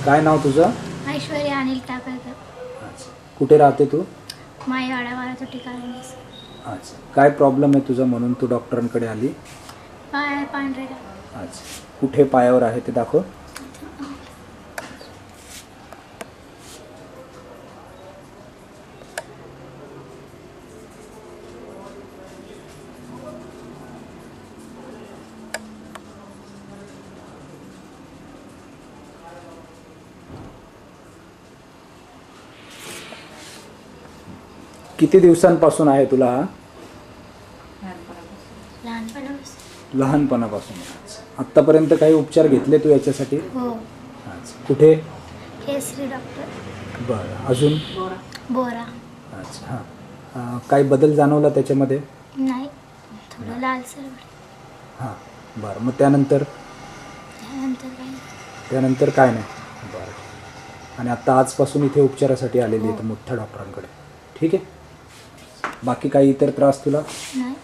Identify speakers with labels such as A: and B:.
A: काय नाव तुझं?
B: ऐश्वर्या अनिल टाकळकर.
A: अच्छा. कुठे राहते तू?
B: माईवाडा वाळाचं ठिकाण.
A: अच्छा. काय प्रॉब्लेम आहे तुझा म्हणून तू डॉक्टरांकडे आली?
B: पाय पांढरे.
A: अच्छा. कुठे पायावर आहे ते दाखव. किती दिवसांपासून आहे तुला हा?
B: लहानपणापासून.
A: लहानपणापासून. आत्तापर्यंत काही उपचार घेतले तू याच्यासाठी?
B: हो.
A: अच्छा. कुठे?
B: केसरी डॉक्टर.
A: बरं. अजून?
B: बोरा.
A: अच्छा. हां. काही बदल जाणवला त्याच्यामध्ये?
B: नाही, थोडं लालसर.
A: हां. बरं. मग त्यानंतर
B: त्यानंतर काही
A: नाही? बरं. आणि आत्ता आजपासून इथे उपचारासाठी आलेली आहे मोठ्या डॉक्टरांकडे. ठीक आहे. बाकी काही इतर त्रास तुला?
B: नाही.